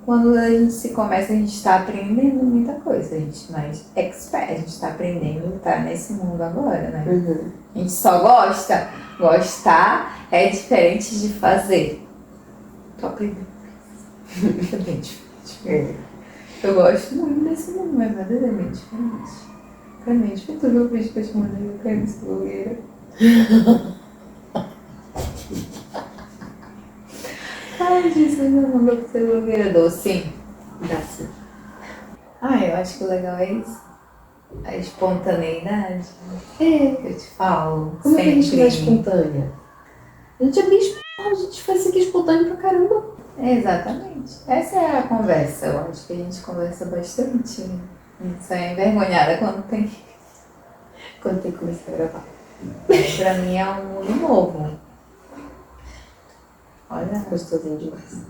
quando a gente se começa, a gente está aprendendo muita coisa. A gente mais expert, a gente está aprendendo, tá nesse mundo agora, né? Uhum. A gente só gosta. Gostar é diferente de fazer. Tô aprendendo. É bem diferente. Eu gosto muito desse mundo, mas verdadeiramente diferente. Pra mim, tipo, tu viu o vídeo que eu te mandei, eu quero essa blogueira. Ai, Jesus, não mandou pra ser blogueira doce. Dá sim. Eu acho que o legal é isso. A espontaneidade. É. Eu te falo. Como é que a gente não é sempre. espontânea? A gente é bem espontânea, a gente faz isso aqui espontâneo pra caramba. Exatamente. Essa é a conversa. Eu acho que a gente conversa bastante. A gente só é envergonhada quando tem que começar a gravar. Pra mim é um mundo novo. Olha, Gostosinho demais.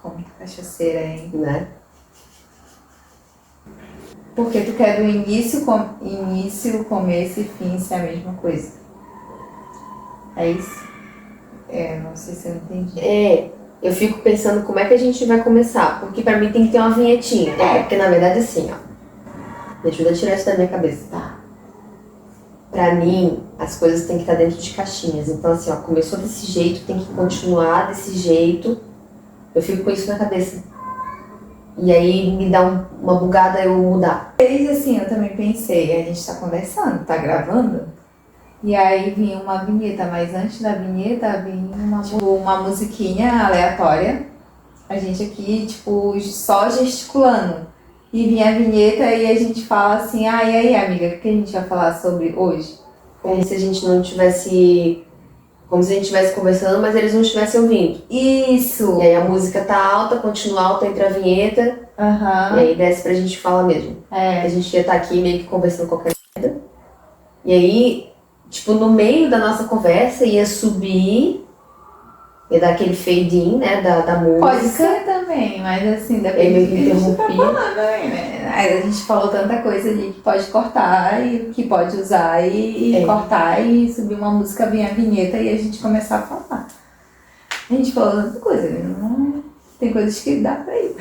como tá cachaceira, hein? Né? Porque tu quer do início, começo e fim ser a mesma coisa. É isso? Não sei se eu entendi. Eu fico pensando como é que a gente vai começar, porque pra mim tem que ter uma vinhetinha. Porque na verdade assim, ó. Me ajuda a tirar isso da minha cabeça, tá? Pra mim, as coisas têm que estar dentro de caixinhas. Então assim, ó, começou desse jeito, tem que continuar desse jeito. Eu fico com isso na cabeça. E aí me dá uma bugada eu mudar. Desde assim, eu também pensei, a gente tá conversando, tá gravando, e aí vinha uma vinheta, mas antes da vinheta vinha uma musiquinha aleatória, a gente aqui, tipo, só gesticulando. E vinha a vinheta e a gente fala assim, e aí, amiga, o que a gente vai falar sobre hoje? Como se a gente não tivesse... Como se a gente estivesse conversando, mas eles não estivessem ouvindo. Isso! E aí a música tá alta, continua alta entre a vinheta. Aham. E aí desce pra gente falar mesmo. A gente ia estar aqui meio que conversando qualquer coisa. E aí, tipo, no meio da nossa conversa ia subir, ia dar aquele fade-in, né, da música. Pode ser também, mas assim, depende meio do que que a gente tá interrompi. falando aí, né? Aí a gente falou tanta coisa ali que pode cortar e que pode usar e cortar e subir uma música, vir a vinheta e a gente começar a falar. A gente falou tanta coisa, né? Tem coisas que dá pra ir.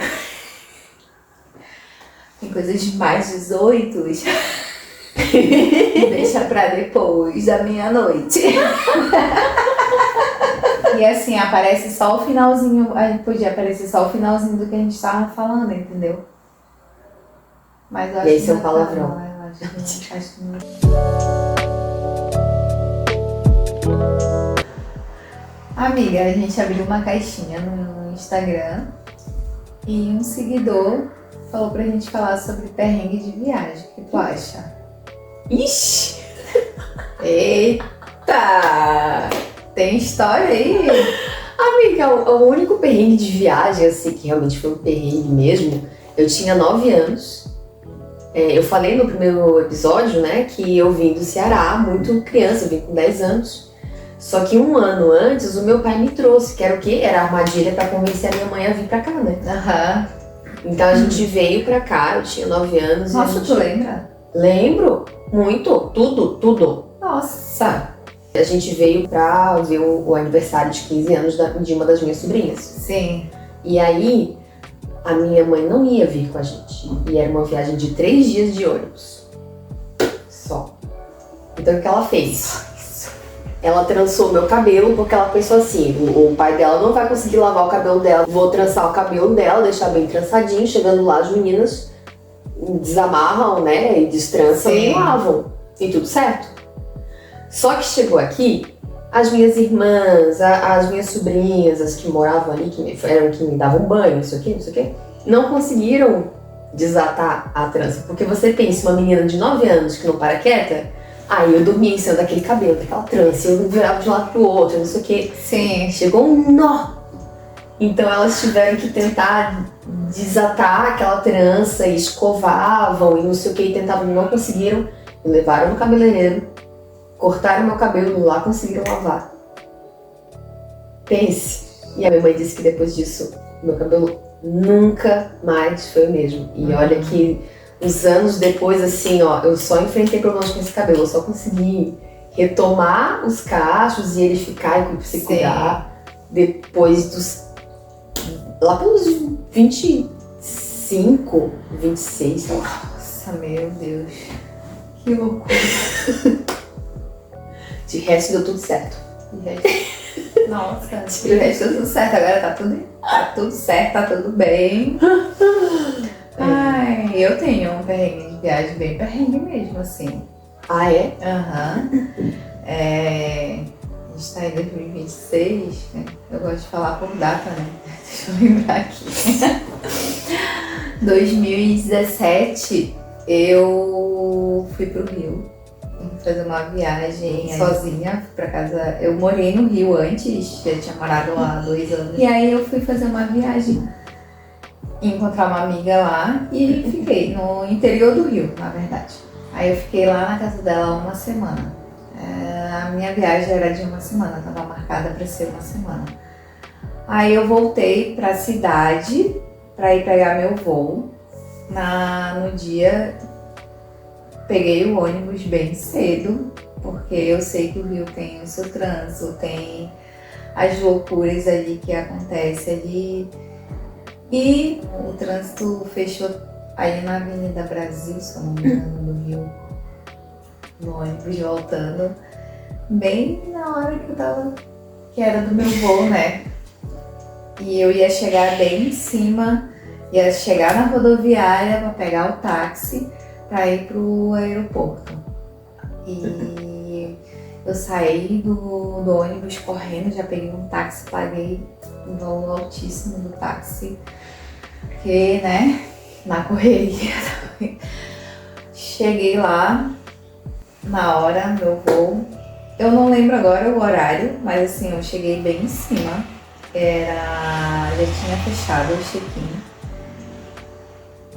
Tem coisas de mais 18. Deixa pra depois da meia-noite. E assim, aparece só o finalzinho. Podia aparecer só o finalzinho do que a gente tava falando, entendeu? Mas eu acho E esse é um que palavrão. eu acho que não. Amiga, a gente abriu uma caixinha no Instagram e um seguidor falou pra gente falar sobre perrengue de viagem. O que tu acha? Ixi! Eita! Tem história aí? Amiga, o único perrengue de viagem, assim, que realmente foi um perrengue mesmo, eu tinha 9 anos. Eu falei no primeiro episódio, né, que eu vim do Ceará, muito criança, eu vim com 10 anos. Só que um ano antes, o meu pai me trouxe, que era o quê? Era a armadilha pra convencer a minha mãe a vir pra cá, né? Aham. Então a gente veio pra cá, eu tinha 9 anos. Nossa, tu lembra? Lembro, muito, tudo. Nossa! A gente veio pra ver o aniversário de 15 anos de uma das minhas sobrinhas. Sim. E aí, a minha mãe não ia vir com a gente. E era uma viagem de 3 dias de ônibus. Só. Então o que ela fez? Ela trançou meu cabelo porque ela pensou assim, o pai dela não vai conseguir lavar o cabelo dela. Vou trançar o cabelo dela, deixar bem trançadinho. Chegando lá, as meninas desamarram, né? E destrançam e lavam. E tudo certo. Só que chegou aqui, as minhas irmãs, as minhas sobrinhas, as que moravam ali, que me davam banho, não sei o quê, não conseguiram desatar a trança. Porque você pensa, uma menina de 9 anos que não para quieta, aí eu dormia em cima daquele cabelo, daquela trança, eu virava de um lado pro outro, não sei o quê. Sim. Chegou um nó. Então elas tiveram que tentar desatar aquela trança e escovavam e não sei o quê, e tentavam, não conseguiram. Me levaram no cabeleireiro. Cortaram meu cabelo lá, conseguiram lavar. Pense. E a minha mãe disse que depois disso, meu cabelo nunca mais foi o mesmo. E olha que uns anos depois, assim, ó, eu só enfrentei problemas com esse cabelo. Eu só consegui retomar os cachos e ele ficar e se cuidar depois dos lá pelos 25, 26, sei lá. Nossa, meu Deus. Que loucura. De resto deu tudo certo. Nossa, de resto deu tudo certo. Agora tá tudo certo, tá tudo bem. Ai, eu tenho um perrengue de viagem bem perrengue mesmo, assim. Ah, é? Aham. A gente tá em 2026, né? Eu gosto de falar por data, né? Deixa eu lembrar aqui. 2017, eu fui pro Rio. Fazer uma viagem sozinha, fui pra casa. Eu morei no Rio antes, já tinha morado lá há 2 anos. E aí eu fui fazer uma viagem, encontrar uma amiga lá e fiquei no interior do Rio, na verdade. Aí eu fiquei lá na casa dela uma semana. A minha viagem era de uma semana, estava marcada para ser uma semana. Aí eu voltei pra cidade para ir pegar meu voo. No dia, peguei o ônibus bem cedo, porque eu sei que o Rio tem o seu trânsito, tem as loucuras ali que acontecem ali. E o trânsito fechou aí na Avenida Brasil, se eu não me engano, do Rio, no ônibus voltando, bem na hora que era do meu voo, né? E eu ia chegar bem em cima, ia chegar na rodoviária para pegar o táxi para ir pro aeroporto. E eu saí do ônibus correndo, já peguei um táxi, paguei um valor altíssimo do táxi, porque, né, na correria também. Cheguei lá, na hora, meu voo. Eu não lembro agora o horário, mas assim, eu cheguei bem em cima. Já tinha fechado o check-in.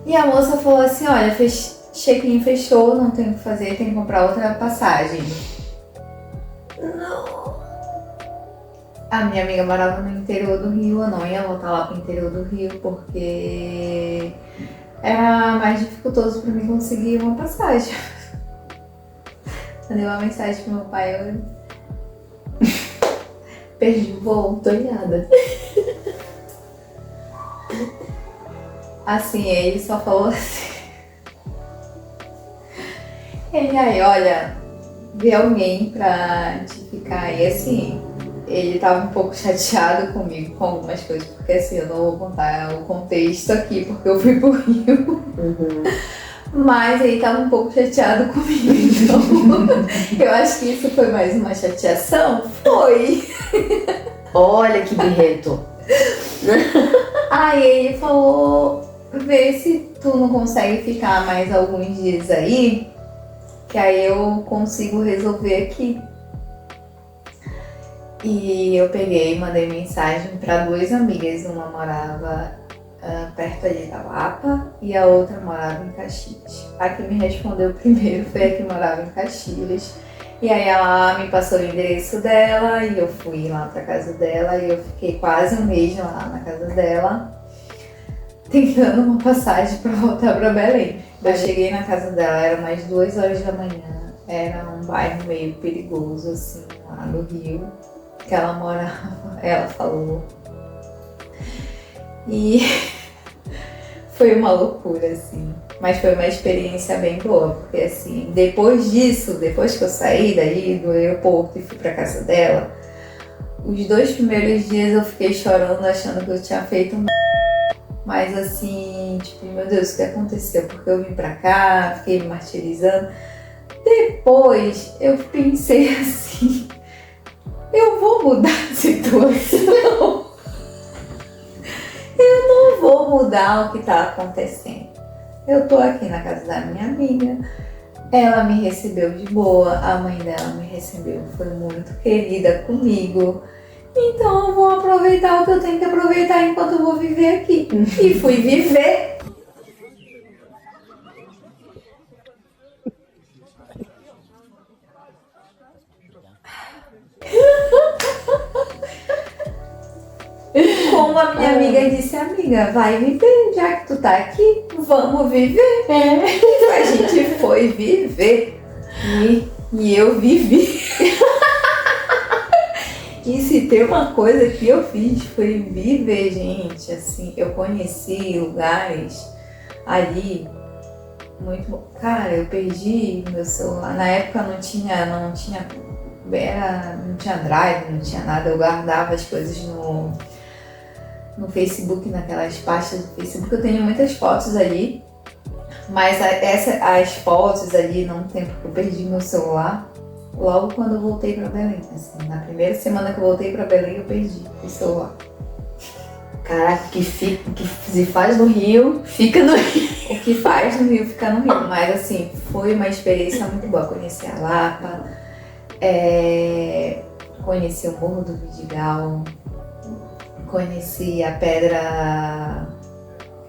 E a moça falou assim, olha, check-in fechou, não tem o que fazer, tem que comprar outra passagem. Não. A minha amiga morava no interior do Rio, eu não ia voltar lá pro interior do Rio, porque era mais dificultoso para mim conseguir uma passagem. Mandei uma mensagem pro meu pai, eu perdi o voo, tô ilhada. Assim, ele só falou assim. Ele aí, olha, vê alguém pra te ficar aí, assim. Ele tava um pouco chateado comigo com algumas coisas, porque assim, eu não vou contar o contexto aqui, porque eu fui pro Rio. Uhum. Mas ele tava um pouco chateado comigo, então eu acho que isso foi mais uma chateação. Foi! Olha que birrento! Aí ele falou, vê se tu não consegue ficar mais alguns dias aí, que aí eu consigo resolver aqui. E eu peguei e mandei mensagem para 2 amigas, uma morava perto ali da Lapa e a outra morava em Caxias. A que me respondeu primeiro foi a que morava em Caxias. E aí ela me passou o endereço dela e eu fui lá pra casa dela e eu fiquei quase um mês lá na casa dela, tentando uma passagem para voltar para Belém. Eu cheguei na casa dela, era mais 2 horas da manhã, era um bairro meio perigoso assim, lá no Rio, que ela morava, ela falou. E foi uma loucura, assim. Mas foi uma experiência bem boa, porque assim, depois disso, depois que eu saí daí do aeroporto e fui pra casa dela, os 2 primeiros dias eu fiquei chorando, achando que eu tinha feito mas assim, tipo, meu Deus, o que aconteceu? Porque eu vim pra cá, fiquei me martirizando. Depois eu pensei assim, eu vou mudar a situação. Eu não vou mudar o que tá acontecendo. Eu tô aqui na casa da minha amiga, ela me recebeu de boa, a mãe dela me recebeu, foi muito querida comigo. Então eu vou aproveitar o que eu tenho que aproveitar enquanto eu vou viver aqui. E fui viver. Como a minha amiga disse, amiga, vai viver, já que tu tá aqui, vamos viver. A gente foi viver e eu vivi. E se tem uma coisa que eu fiz foi viver, gente, assim, eu conheci lugares ali muito bom. Cara, eu perdi meu celular. Na época não tinha drive, não tinha nada. Eu guardava as coisas no Facebook, naquelas pastas do Facebook. Eu tenho muitas fotos ali, mas as fotos ali, não tem porque eu perdi meu celular. Logo quando eu voltei pra Belém, assim, na primeira semana que eu voltei pra Belém, eu perdi o celular. Caraca, o que se faz no Rio, fica no Rio. O que faz no Rio, fica no Rio. Mas assim, foi uma experiência muito boa. Conheci a Lapa, conheci o Morro do Vidigal, conheci a pedra...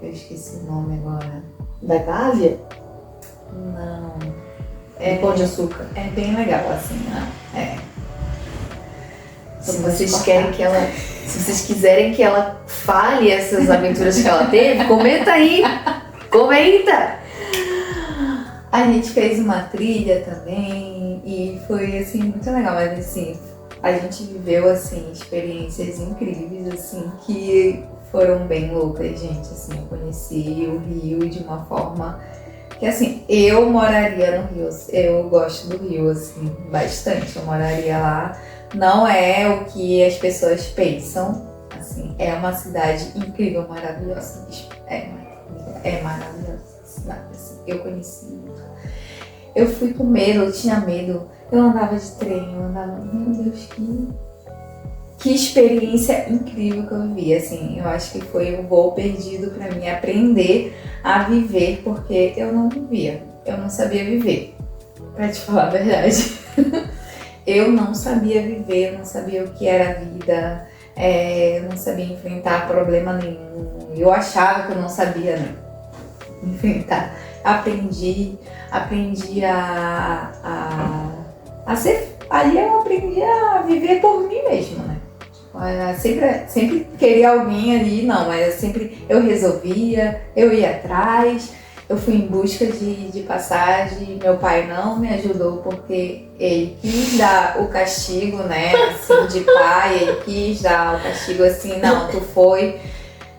eu esqueci o nome agora. Da Gávea? Não. Do Pão de Açúcar. É bem legal, assim, né? Se vocês quiserem que ela fale essas aventuras que ela teve, comenta aí! Comenta! A gente fez uma trilha também e foi, assim, muito legal, mas assim, a gente viveu, assim, experiências incríveis, assim, que foram bem loucas, gente, assim, eu conheci o Rio de uma forma que, assim, eu moraria no Rio, eu gosto do Rio, assim, bastante, eu moraria lá. Não é o que as pessoas pensam, assim, é uma cidade incrível, maravilhosa, é maravilhosa essa cidade, assim, eu conheci. Eu fui com medo, eu tinha medo, eu andava de trem, meu Deus, que experiência incrível que eu vivi, assim, eu acho que foi um voo perdido pra mim aprender a viver, porque eu não vivia, eu não sabia viver, pra te falar a verdade. Eu não sabia viver, eu não sabia o que era a vida, eu não sabia enfrentar problema nenhum. Eu achava que eu não sabia, né, enfrentar. Aprendi a ser... Ali eu aprendi a viver por mim mesma, né? Sempre queria alguém ali, não, mas eu resolvia, eu ia atrás. Eu fui em busca de passagem, meu pai não me ajudou porque ele quis dar o castigo, né, assim, de pai, ele quis dar o castigo assim, não, tu foi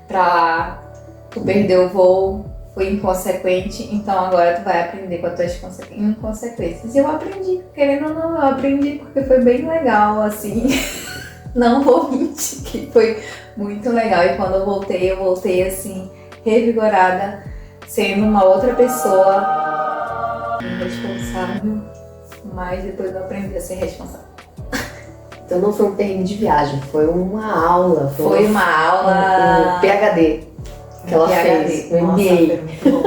pra lá, tu perdeu o voo, foi inconsequente, então agora tu vai aprender com as tuas inconsequências. E eu aprendi, querendo ou não, eu aprendi porque foi bem legal, assim, não vou mentir, que foi muito legal. E quando eu voltei assim, revigorada, sendo uma outra pessoa responsável, mas depois eu aprendi a ser responsável. Então não foi um perrengue de viagem, foi uma aula. Foi uma aula... Um PhD que ela fez, no MBA. Foi muito bom.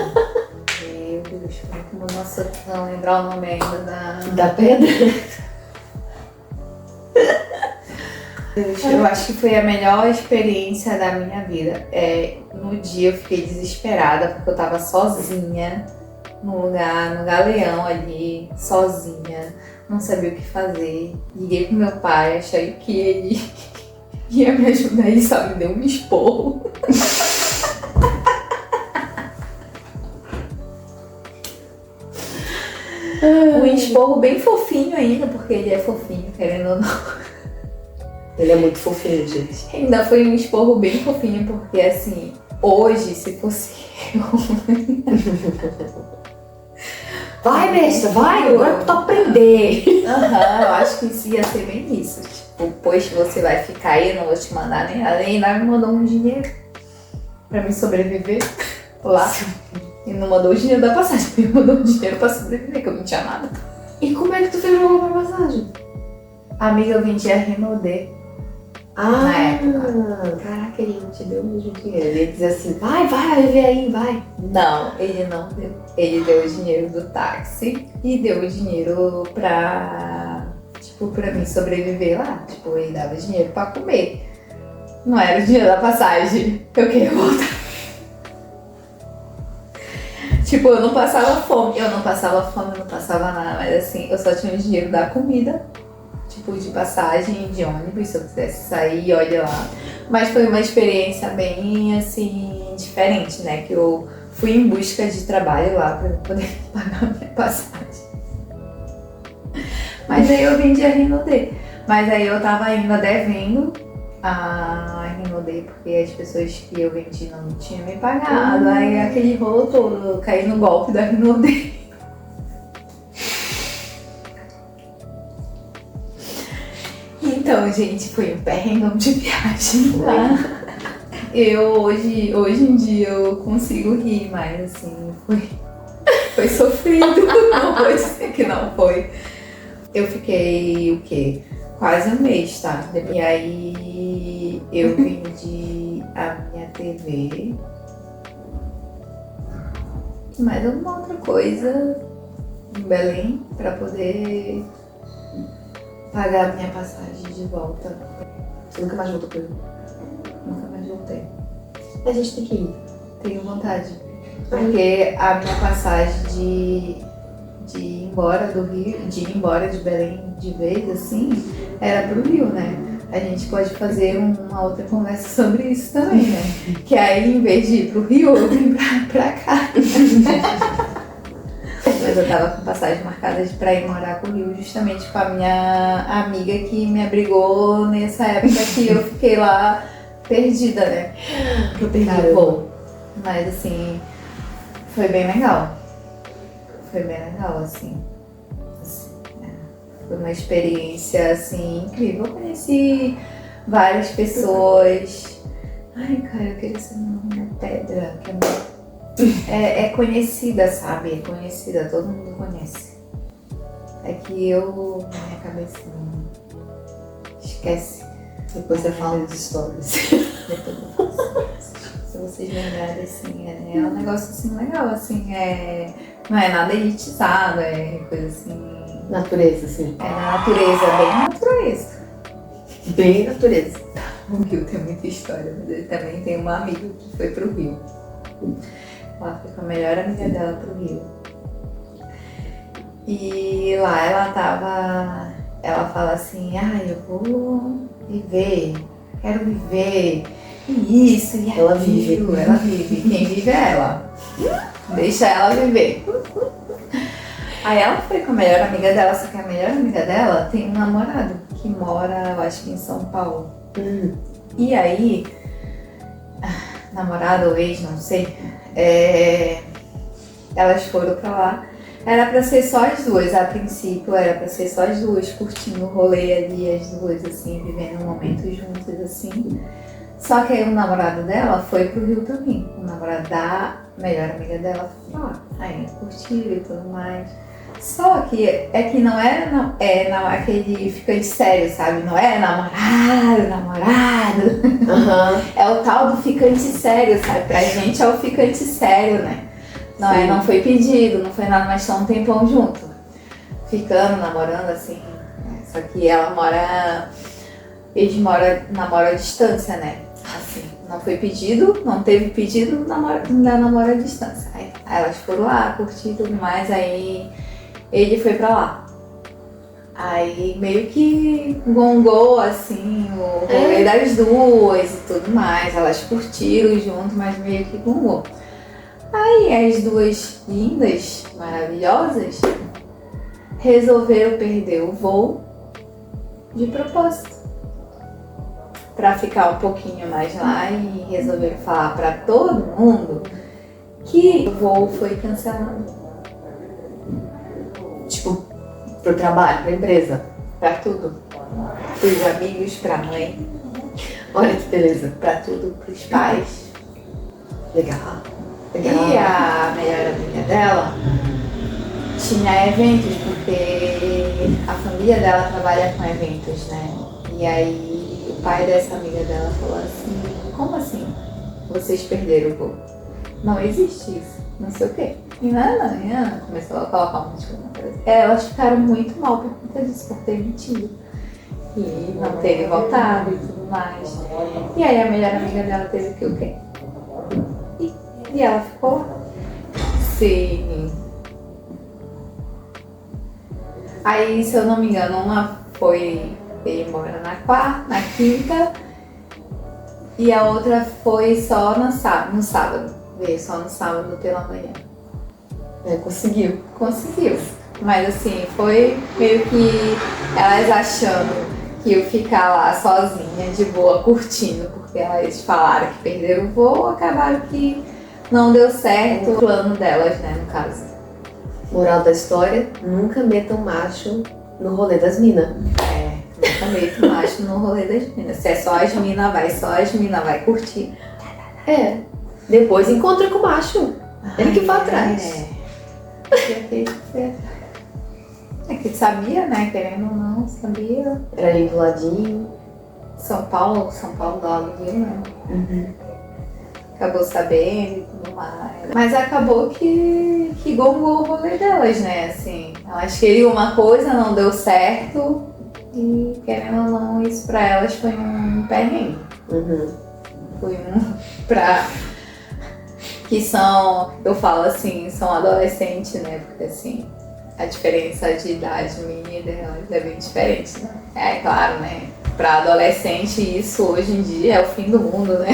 Meu Deus, foi muito bom. Nossa, não lembrar o nome ainda da pedra. Eu acho que foi a melhor experiência da minha vida. No dia eu fiquei desesperada porque eu tava sozinha no Galeão ali, sozinha, não sabia o que fazer. Liguei pro meu pai, achei que ele ia me ajudar, ele só me deu um esporro. Um esporro bem fofinho ainda, porque ele é fofinho, querendo ou não. Ele é muito fofinho, gente. Ainda foi um esporro bem fofinho, porque assim, hoje, se fosse eu... Vai, besta, vai, agora que tu aprender. Eu acho que isso ia ser bem isso. Tipo, pois você vai ficar aí, eu não vou te mandar nem nada. E ainda me mandou um dinheiro pra me sobreviver lá. E não mandou o dinheiro da passagem, me mandou o dinheiro pra sobreviver, que eu não tinha nada. E como é que tu fez pra comprar passagem? Amiga, eu vendia Renaudet. Na época. Caraca, ele não te deu mesmo dinheiro. Ele dizia assim, vai, viver aí, vai. Não, ele não deu. Ele deu o dinheiro do táxi e deu o dinheiro pra mim sobreviver lá. Tipo, ele dava dinheiro pra comer. Não era o dinheiro da passagem. Eu queria voltar. Tipo, eu não passava fome, eu não passava nada, mas assim, eu só tinha o dinheiro da comida. Tipo, de passagem, de ônibus, se eu quisesse sair, olha lá. Mas foi uma experiência bem, assim, diferente, né? Que eu fui em busca de trabalho lá pra poder pagar a minha passagem. Mas aí eu vendi a Renaudet. Mas aí eu tava ainda devendo a Rinode, porque as pessoas que eu vendi não tinham me pagado. Aí aquele rolo todo, eu caí no golpe da Rinode. Então, gente, foi um perrengão de viagem, tá? Hoje em dia eu consigo rir, mas assim, foi sofrido. Não vou dizer que não foi. Eu fiquei, o quê? Quase um mês, tá? E aí eu vendi a minha TV. Mais alguma outra coisa em Belém pra poder pagar a minha passagem de volta. Você nunca mais voltou pra mim? Nunca mais voltei. A gente tem que ir. Tenho vontade. Porque a minha passagem de ir embora do Rio, de ir embora de Belém de vez, assim, era pro Rio, né? A gente pode fazer uma outra conversa sobre isso também, né? Que aí, em vez de ir pro Rio, eu vim pra cá. Mas eu tava com passagem marcada pra ir morar pro Rio, justamente com a minha amiga que me abrigou nessa época que eu fiquei lá perdida, né? Que eu perdi o voo. Mas assim, foi bem legal. Foi bem legal, assim. Foi uma experiência, assim, incrível. Eu conheci várias pessoas. Ai, cara, eu queria ser uma pedra. Que é conhecida, sabe? É conhecida, todo mundo conhece. É que eu, na minha cabeça, esquece. Depois você fala dos stories. Depois eu faço. Se vocês lembrarem, assim, é um negócio assim legal, assim, não é nada elitizado, é coisa assim. Natureza, assim. É na natureza, bem natureza. Bem natureza. O Rio tem muita história, mas ele também tem uma amiga que foi pro Rio. Ela foi com a melhor amiga dela pro Rio. E lá ela fala assim, eu vou viver, quero viver. E isso, e ela aquilo, ela vive. Quem vive é ela. Deixa ela viver. Aí ela foi com a melhor amiga dela, só que a melhor amiga dela tem um namorado que mora, eu acho que em São Paulo. E aí, namorado ou ex, não sei, elas foram pra lá. Era pra ser só as duas, a princípio era pra ser só as duas, curtindo o rolê ali, as duas assim, vivendo um momento juntas assim. Só que aí o namorado dela foi pro Rio também. O namorado da melhor amiga dela foi pra lá. Aí curtiram e tudo mais. Só que não é aquele ficante sério, sabe? Não é namorado. Uhum. É o tal do ficante sério, sabe? Pra gente é o ficante sério, né? Não foi pedido, não foi nada, mas estão um tempão junto. Ficando, namorando, assim. Né? Só que eles namoram à distância, né? Assim, não foi pedido, não teve pedido, ainda namora à distância. Aí elas foram lá, curtir e tudo mais, aí ele foi pra lá. Aí meio que gongou, assim, o rolê das duas e tudo mais. Elas curtiram junto, mas meio que gongou. Aí as duas lindas, maravilhosas, resolveram perder o voo de propósito. Pra ficar um pouquinho mais lá e resolveram falar pra todo mundo que o voo foi cancelado. Tipo, pro trabalho, pra empresa. Pra tudo. Pros amigos, pra mãe. Olha que beleza. Pra tudo, pros pais. Legal. E a melhor amiga dela tinha eventos, porque a família dela trabalha com eventos, né? E aí o pai dessa amiga dela falou assim, como assim? Vocês perderam o voo? Não existe isso, não sei o quê. E não, começou a colocar um monte de coisa na cabeça. Elas ficaram muito mal por conta disso, por ter mentido. E não terem voltado e tudo mais. E aí a melhor amiga dela teve que o quê? E ela ficou lá. Sim. Aí, se eu não me engano, uma foi ir embora na quarta, na quinta, e a outra foi só no sábado. Veio só no sábado pela manhã. Conseguiu. Conseguiu. Mas assim, foi meio que elas achando que eu ficar lá sozinha, de boa, curtindo, porque elas falaram que perderam o voo, acabaram que não deu certo o plano delas, né, no caso. Moral da história, nunca metam macho no rolê das minas. Nunca meto macho no rolê das minas. Se é só as minas, vai curtir. Depois encontra com o macho. Ele que vai atrás. É que sabia, né? Querendo ou não, sabia. Era ali do ladinho. São Paulo do lado do Rio, né? Acabou sabendo e tudo mais. Mas acabou que gongou o rolê delas, né? Assim, elas queriam uma coisa, não deu certo. E querendo ou não, isso pra elas foi um perrengue. Foi pra... Que são, eu falo assim, são adolescentes, né? Porque assim, a diferença de idade minha e delas é bem diferente, né? É claro, né? Pra adolescente isso hoje em dia é o fim do mundo, né?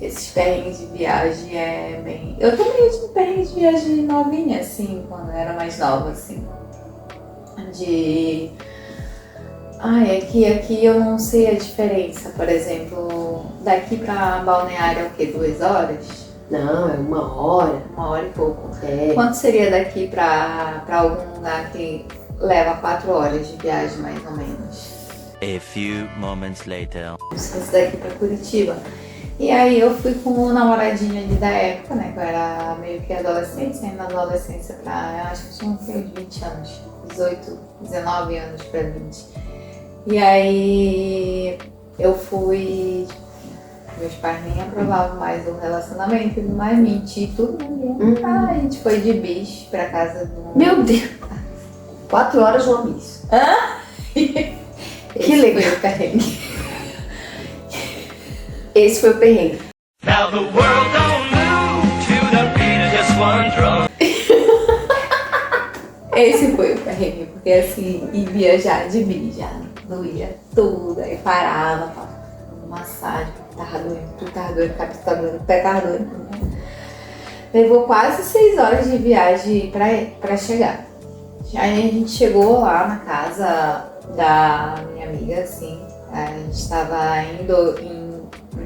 Esses perrengues de viagem é bem... Eu também tive perrengues de viagem novinha, assim, quando eu era mais nova, assim. Aqui eu não sei a diferença, por exemplo, daqui pra Balneário é o quê? 2 horas? Não, é 1 hora. 1 hora e pouco. É. Quanto seria daqui pra algum lugar que leva 4 horas de viagem, mais ou menos? A few moments later. Se fosse daqui pra Curitiba. E aí eu fui com o namoradinho ali da época, né? Que eu era meio que adolescente, saindo da adolescência pra... Eu acho que tinha uns 20 anos. 18, 19 anos pra 20. E aí eu fui... Meus pais nem aprovavam mais o relacionamento, mas menti tudo, né? A gente foi de bicho pra casa do... Meu Deus! 4 horas no bis. Que legal! Foi o perrengue. Esse foi o perrengue. Now the world don't move to the beat of just one drum. Esse foi o perrengue, porque assim, ia viajar de bis já, doía tudo, aí parava, massagem, tava doendo, cabeça tava doendo, pé tava doendo, né? Levou quase 6 horas de viagem pra chegar. Aí a gente chegou lá na casa da minha amiga, assim, a gente tava indo em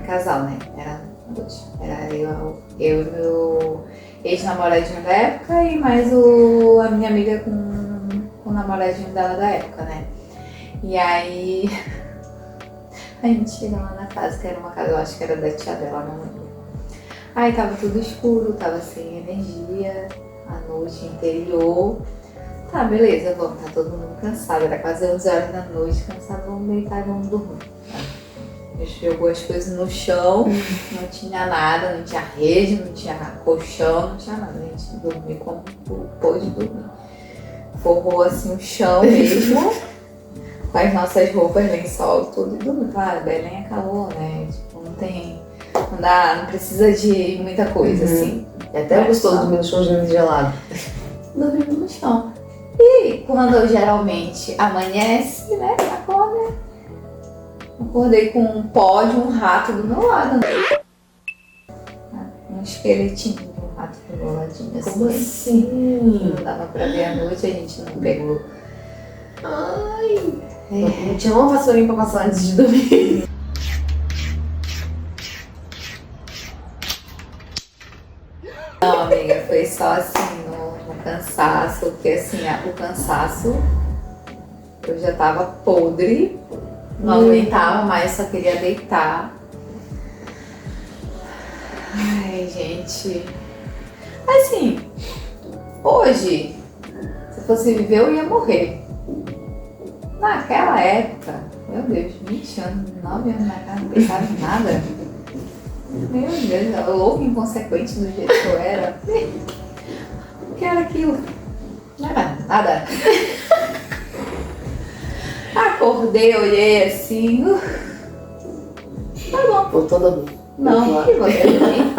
casal, né? Era dois. Era eu e meu ex-namoradinho da época e mais a minha amiga com o namoradinho dela da época, né? E aí a gente chega lá na casa, que era uma casa, eu acho que era da tia dela, não lembro. Aí tava tudo escuro, tava sem energia, a noite interior. Tá, beleza, vamos, tá todo mundo cansado, era quase 11 horas da noite, cansado, vamos deitar e vamos dormir. A gente jogou as coisas no chão, não tinha nada, não tinha rede, não tinha colchão, não tinha nada. A gente dormiu como pôde dormir. Forrou assim o chão mesmo, com as nossas roupas, lençol, tudo e dormiu. Claro, Belém é calor, né? Tipo, não precisa de muita coisa, assim. É até gostoso dormir no chãozinho gelado. Dormimos no chão. E quando geralmente amanhece, né, acorda. Acordei com um pó de um rato do meu lado, né? Um esqueletinho de um rato do meu ladinho, assim. Como assim? Não dava pra ver à noite, a gente não pegou. Ai! Não tinha uma vassourinha pra passar antes de dormir. Não, amiga, foi só assim, no cansaço, porque assim, o cansaço, eu já tava podre. Não aguentava mais, só queria deitar. Ai, gente. Assim, hoje, se fosse viver, eu ia morrer. Naquela época, meu Deus, 20 anos, 9 anos na casa, não pensava em nada. Meu Deus, eu louco, inconsequente do jeito que eu era. O que era aquilo? Não era nada. Acordei, olhei assim. Tá bom. Voltou a dormir. Não, que voltei a dormir.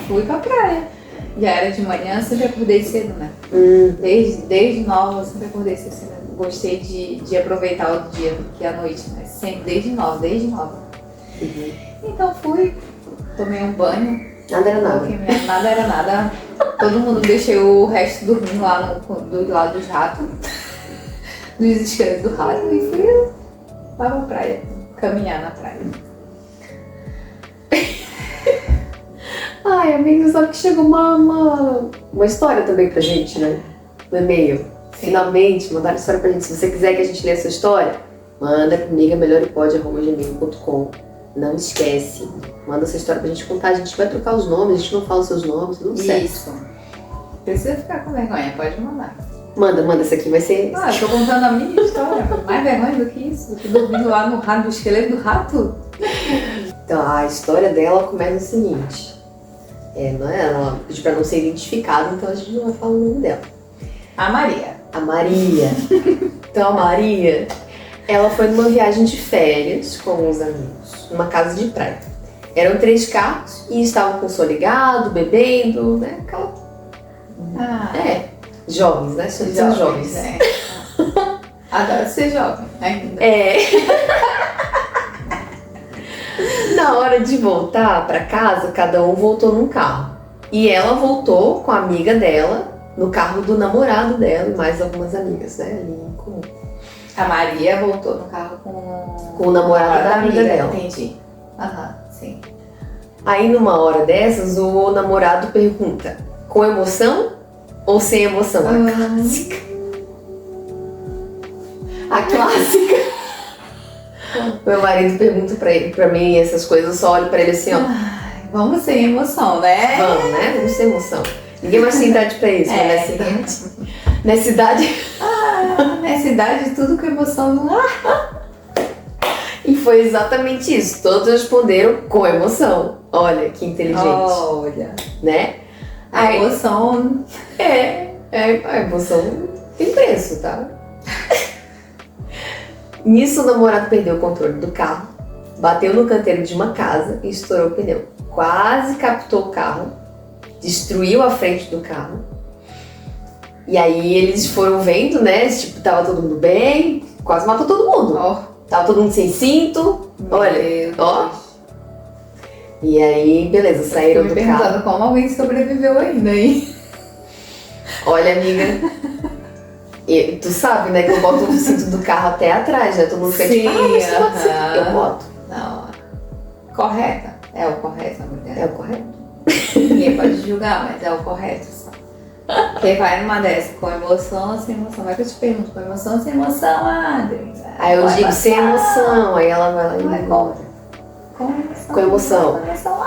Fui pra praia. Já era de manhã, sempre acordei cedo, né? Desde nova, eu sempre acordei cedo. Gostei de aproveitar o dia do que a noite, né? Sempre, desde nova. Então fui, tomei um banho. Nada era nada. Nada era nada. Todo mundo deixou o resto dormindo lá do lado dos ratos. Dos esqueletos do rato. E fui lá pra praia. Caminhar na praia. Ai, amigo, só que chegou uma história também pra gente, né? No e-mail. Finalmente, mandaram história pra gente. Se você quiser que a gente leia essa história, manda comigo, melhorepod@gmail.com. Não esquece. Manda essa história pra gente contar. A gente vai trocar os nomes, a gente não fala os seus nomes, tudo certo. Isso. Precisa ficar com vergonha, pode mandar. Manda, essa aqui vai ser... Ah, eu tô contando a minha história. Mais vergonha do que isso. Do que dormindo lá no rato, do esqueleto do rato. Então, a história dela começa o seguinte. Ela pediu pra não ser identificada, então a gente não vai falar o nome dela. A Maria. A Maria. Então, a Maria, ela foi numa viagem de férias com os amigos, numa casa de praia. Eram 3 carros e estavam com o som ligado, bebendo, né? Aquela... jovens, né? São jovens. É. Adoro ser jovem ainda. Na hora de voltar pra casa, cada um voltou num carro. E ela voltou com a amiga dela, no carro do namorado dela e mais algumas amigas, né? Ali em comum. A Maria voltou no carro com o namorado da amiga dela. Entendi. Aham, sim. Aí numa hora dessas, o namorado pergunta: com emoção ou sem emoção? A clássica. A clássica. Meu marido pergunta pra mim essas coisas, eu só olho pra ele assim, ó. Vamos sem emoção, né? Vamos, né? Vamos sem emoção. Ninguém mais tem idade pra isso, mas nessa idade. Nessa idade. Nessa idade, tudo com emoção. E foi exatamente isso. Todos responderam com emoção. Olha, que inteligente. Olha. Né? A emoção. A emoção tem preço, tá? Nisso, o namorado perdeu o controle do carro, bateu no canteiro de uma casa e estourou o pneu. Quase captou o carro, destruiu a frente do carro. E aí eles foram vendo, né? Tipo, tava todo mundo bem, quase matou todo mundo. Tava todo mundo sem cinto. Olha, ó. E aí, beleza, saíram do carro. Perguntando como alguém sobreviveu ainda, hein? Olha, amiga. Tu sabe, né, que eu boto o cinto do carro até atrás, né? Todo mundo fica tipo, você bota cinto. Eu boto. Não. Correta. É o correto, mulher. É o correto. Ninguém pode julgar, mas é o correto só. Porque vai numa dessa, com emoção ou sem emoção. Vai que eu te pergunto, com emoção ou sem emoção, Adri? Aí eu digo sem emoção, aí ela vai lá e vai conta. Com emoção. Com emoção. Com emoção.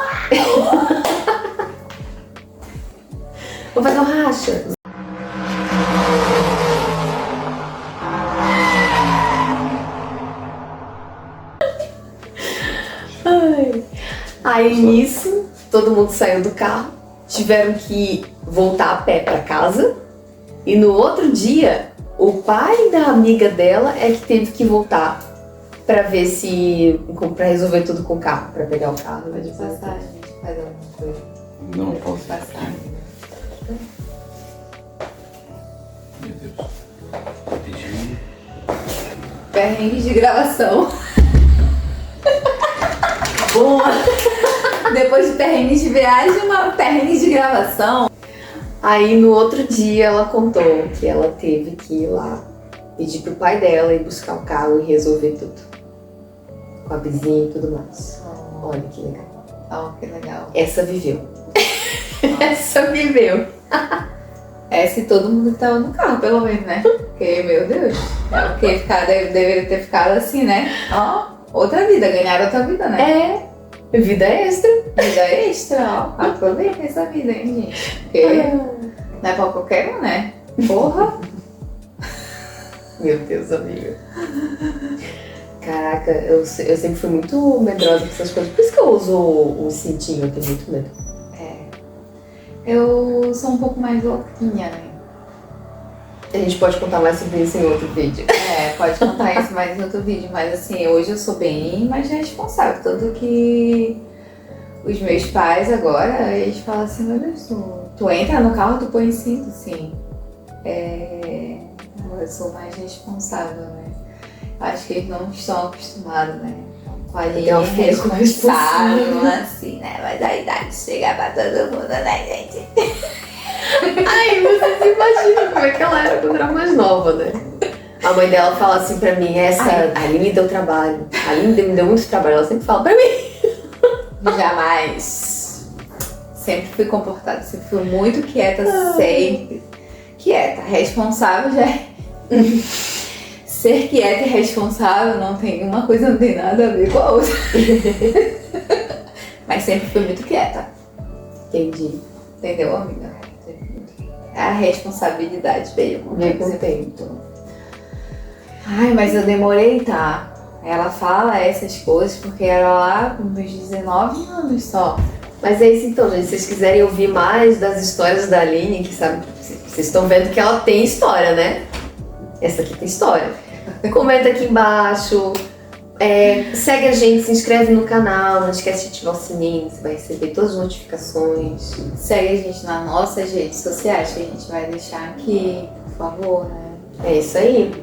Vou fazer um racha. Aí nisso, todo mundo saiu do carro, tiveram que voltar a pé pra casa. E no outro dia, o pai da amiga dela é que teve que voltar pra ver se... pra resolver tudo com o carro, pra pegar o carro. Pode passar, gente, faz alguma coisa. Não posso passar. Meu Deus. Pedi. Perrengue de gravação. Boa! Depois de perrengue de viagem, uma perrengue de gravação. Aí no outro dia ela contou que ela teve que ir lá pedir pro pai dela ir buscar o carro e resolver tudo. Com a vizinha e tudo mais. Olha que legal. Oh, que legal. Essa viveu. Essa viveu. Se todo mundo que tava no carro, pelo menos, né? Porque, meu Deus, porque deveria ter ficado assim, né? Ó, outra vida, ganharam outra vida, né? Vida extra. Vida extra, ó. Aproveita essa vida, hein, gente? Porque não é pra qualquer um, né? Porra! Meu Deus, amiga. Caraca, eu sempre fui muito medrosa com essas coisas. Por isso que eu uso o cintinho, eu tenho muito medo. Eu sou um pouco mais louquinha, né? A gente pode contar mais sobre isso em outro vídeo. Pode contar isso mais em outro vídeo. Mas assim, hoje eu sou bem mais responsável. Tanto que os meus pais agora, eles falam assim, meu Deus, tu entra no carro, tu põe cinto, sim. Eu sou mais responsável, né? Acho que eles não estão acostumados, né? Com a gente responsável, assim, né? Mas a idade chega pra todo mundo, né, gente? Ai, vocês imaginam como é que ela era quando era mais nova, né? A mãe dela fala assim pra mim, a Aline me deu trabalho. A Aline me deu muito trabalho, ela sempre fala pra mim. Jamais. Sempre fui comportada, sempre fui muito quieta, sempre. Quieta, responsável já é. Ser quieta e responsável não tem uma coisa, não tem nada a ver com a outra. Mas sempre fui muito quieta. Entendi. Entendeu, amiga? A responsabilidade veio com o tempo. Ai, mas eu demorei, tá? Ela fala essas coisas porque era lá com meus 19 anos só. Mas é isso então, gente. Se vocês quiserem ouvir mais das histórias da Aline, que sabe, vocês estão vendo que ela tem história, né? Essa aqui tem história. Comenta aqui embaixo. Segue a gente, se inscreve no canal, não esquece de ativar o sininho, você vai receber todas as notificações. Segue a gente nas nossas redes sociais, que a gente vai deixar aqui, por favor, né? É isso aí.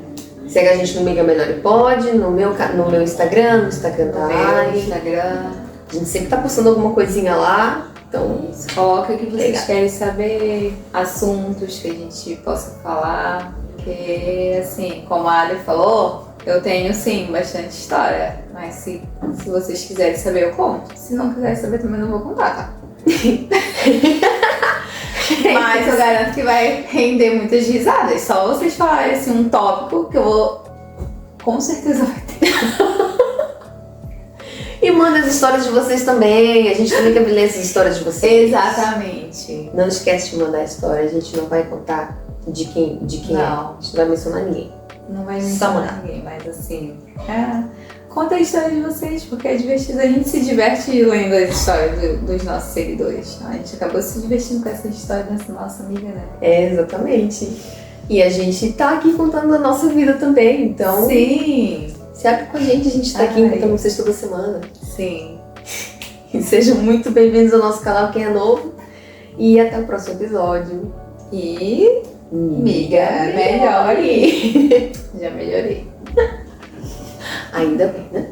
Segue a gente no Miga Melhor e Pode, no meu Instagram, no Instagram da No meu Ai. Instagram. A gente sempre tá postando alguma coisinha lá, então Coloca o que vocês Legal. querem saber, assuntos que a gente possa falar. Porque, assim, como a Ali falou, eu tenho, sim, bastante história. Mas se vocês quiserem saber, eu conto. Se não quiserem saber, também não vou contar, tá? Mas eu garanto que vai render muitas risadas. Só vocês falarem, assim, um tópico que eu vou... Com certeza vai ter. E manda as histórias de vocês também, a gente também quer ler essas histórias de vocês. Exatamente. Não esquece de mandar a história, a gente não vai contar de quem Não. é. A gente não vai mencionar ninguém. Não vai Só mencionar mandar. ninguém, mas assim... conta a história de vocês, porque é divertido. A gente se diverte lendo as histórias dos nossos seguidores. A gente acabou se divertindo com essa história dessa nossa amiga, né? Exatamente. E a gente tá aqui contando a nossa vida também, então Sim, se abre com a gente tá aqui Ai. contando vocês toda semana. sim. E sejam muito bem-vindos ao nosso canal, quem é novo. E até o próximo episódio. E... Miga, melhore. Já melhorei. Ainda bem, né?